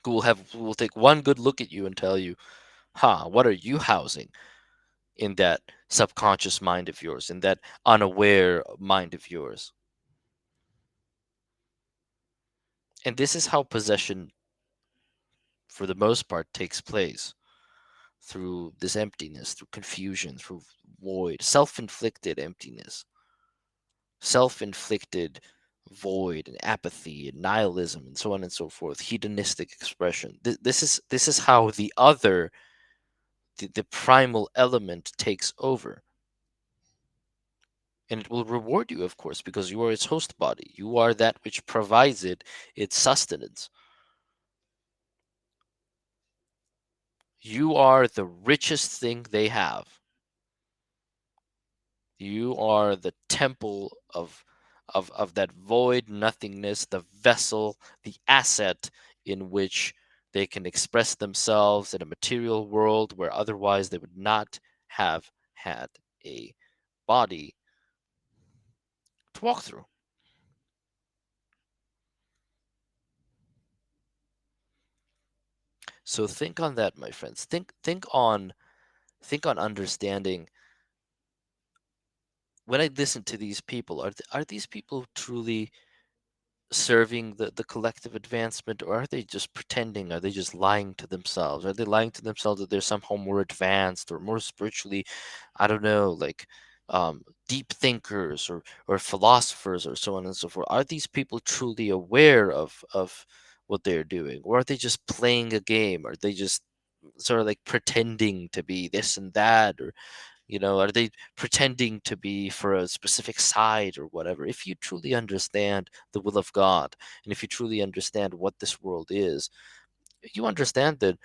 who will take one good look at you and tell you, "Ha, what are you housing in that subconscious mind of yours, in that unaware mind of yours?" And this is how possession for the most part, takes place through this emptiness, through confusion, through void, self inflicted emptiness, self inflicted void and apathy and nihilism and so on and so forth, hedonistic expression. This is how the other, the primal element takes over. And it will reward you, of course, because you are its host body. You are that which provides it its sustenance. You are the richest thing they have. You are the temple of that void nothingness, the vessel, the asset in which they can express themselves in a material world where otherwise they would not have had a body to walk through. So think on that, my friends. Think on understanding. When I listen to these people, are these people truly serving the collective advancement, or are they just pretending? Are they just lying to themselves? Are they lying to themselves that they're somehow more advanced or more spiritually, I don't know, like deep thinkers or philosophers or so on and so forth? Are these people truly aware of what they're doing, or are they just playing a game? Are they just sort of like pretending to be this and that, or are they pretending to be for a specific side or whatever? If you truly understand the will of God, and if you truly understand what this world is, you understand that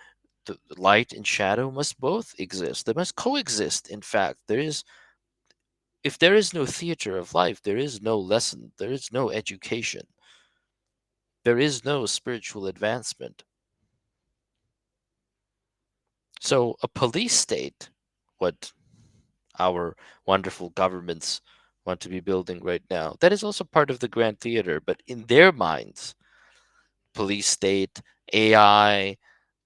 the light and shadow must both exist. They must coexist. In fact, if there is no theater of life, there is no lesson, there is no education, there is no spiritual advancement. So a police state, what our wonderful governments want to be building right now. That is also part of the grand theater, but in their minds, police state, AI,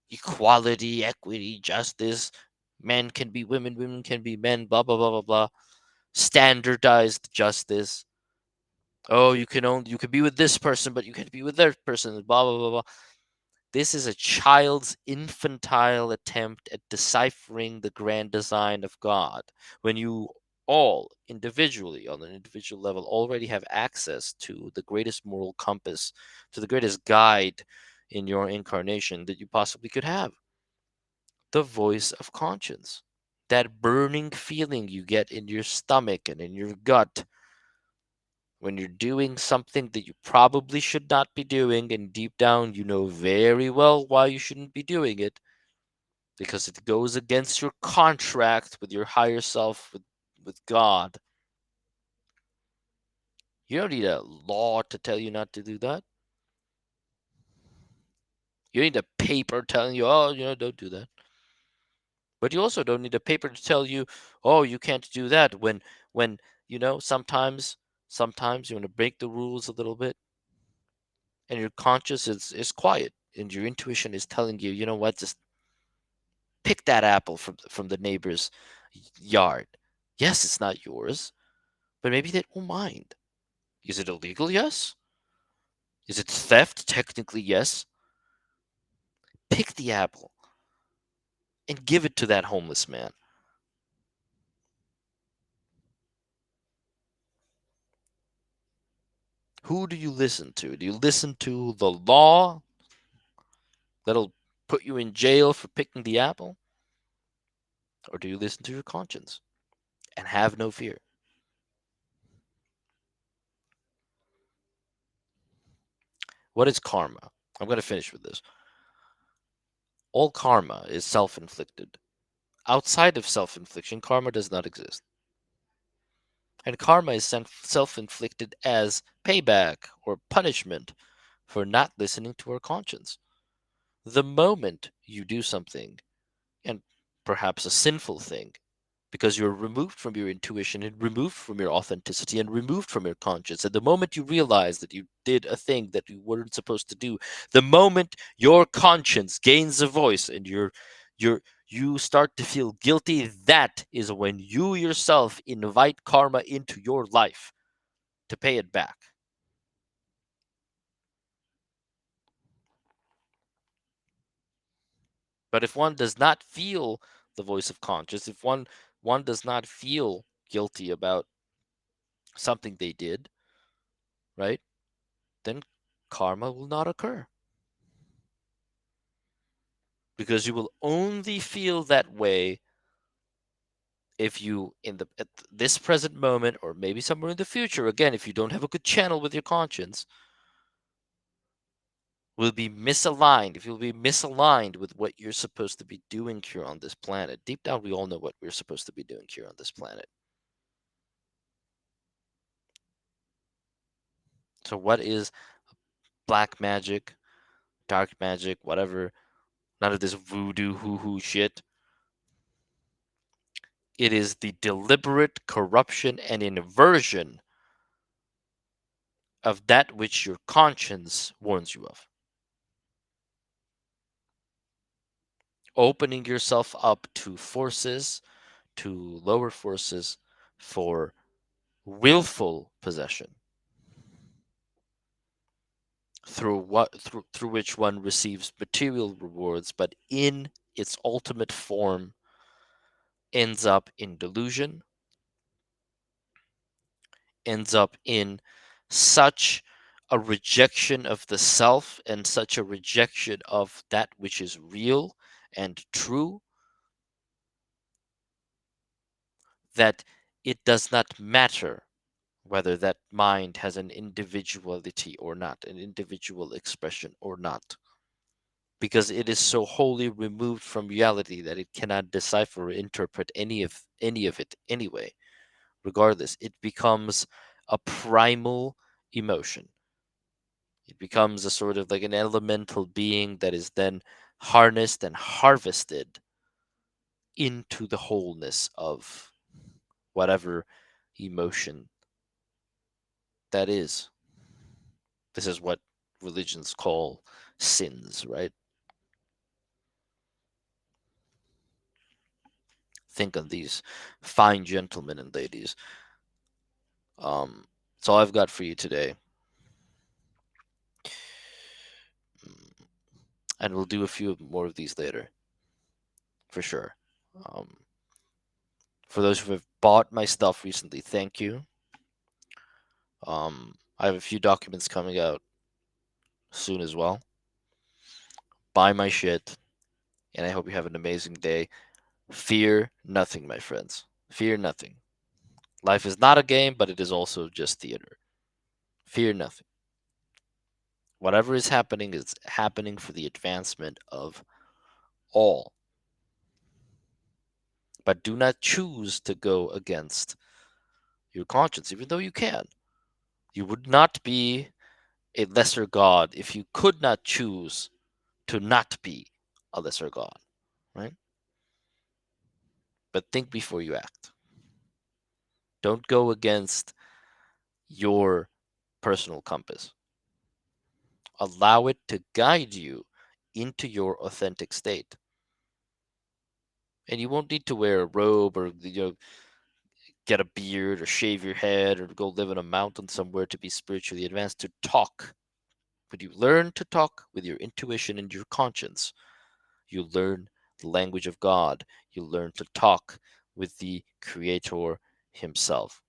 equality, equity, justice, men can be women, women can be men, blah blah blah blah blah. Standardized justice. Oh, you can be with this person, but you can't be with that person, blah blah blah blah. This is a child's infantile attempt at deciphering the grand design of God. When you all individually, on an individual level, already have access to the greatest moral compass, to the greatest guide in your incarnation that you possibly could have, the voice of conscience. That burning feeling you get in your stomach and in your gut when you're doing something that you probably should not be doing, and deep down you know very well why you shouldn't be doing it, because it goes against your contract with your higher self, with God. You don't need a law to tell you not to do that. You don't need a paper telling you, oh, don't do that. But you also don't need a paper to tell you, oh, you can't do that when sometimes you want to break the rules a little bit, and your conscience is quiet and your intuition is telling you, you know what, just pick that apple from the neighbor's yard. Yes, it's not yours, but maybe they don't mind. Is it illegal? Yes. Is it theft? Technically, yes. Pick the apple and give it to that homeless man. Who do you listen to? Do you listen to the law that'll put you in jail for picking the apple? Or do you listen to your conscience and have no fear? What is karma? I'm going to finish with this. All karma is self inflicted. Outside of self infliction, karma does not exist. And karma is self inflicted as payback or punishment for not listening to our conscience. The moment you do something, and perhaps a sinful thing, because you're removed from your intuition and removed from your authenticity and removed from your conscience. And the moment you realize that you did a thing that you weren't supposed to do, the moment your conscience gains a voice and you start to feel guilty, that is when you yourself invite karma into your life to pay it back. But if one does not feel the voice of conscience, if one does not feel guilty about something they did, right? Then karma will not occur. Because you will only feel that way if you in the at this present moment or maybe somewhere in the future, again, if you don't have a good channel with your conscience, will be misaligned. If you'll be misaligned with what you're supposed to be doing here on this planet. Deep down we all know what we're supposed to be doing here on this planet. So what is black magic, dark magic, whatever, none of this voodoo hoo hoo shit. It is the deliberate corruption and inversion of that which your conscience warns you of. Opening yourself up to forces, to lower forces for willful possession, through which one receives material rewards, but in its ultimate form ends up in delusion, ends up in such a rejection of the self and such a rejection of that which is real and true that it does not matter whether that mind has an individuality or not, an individual expression or not, because it is so wholly removed from reality that it cannot decipher or interpret any of it anyway. Regardless, it becomes a primal emotion. It becomes a sort of like an elemental being that is then harnessed and harvested into the wholeness of whatever emotion that is. This is what religions call sins, right? Think of these fine gentlemen and ladies. That's all I've got for you today. And we'll do a few more of these later, for sure. Um, for those who have bought my stuff recently, thank you. I have a few documents coming out soon as well. Buy my shit, and I hope you have an amazing day. Fear nothing, my friends. Fear nothing. Life is not a game, but it is also just theater. Fear nothing. Whatever is happening for the advancement of all. But do not choose to go against your conscience, even though you can. You would not be a lesser god if you could not choose to not be a lesser god, right? But think before you act. Don't go against your personal compass. Allow it to guide you into your authentic state. And you won't need to wear a robe or get a beard or shave your head or go live in a mountain somewhere to be spiritually advanced to talk. But you learn to talk with your intuition and your conscience. You learn the language of God. You learn to talk with the Creator Himself.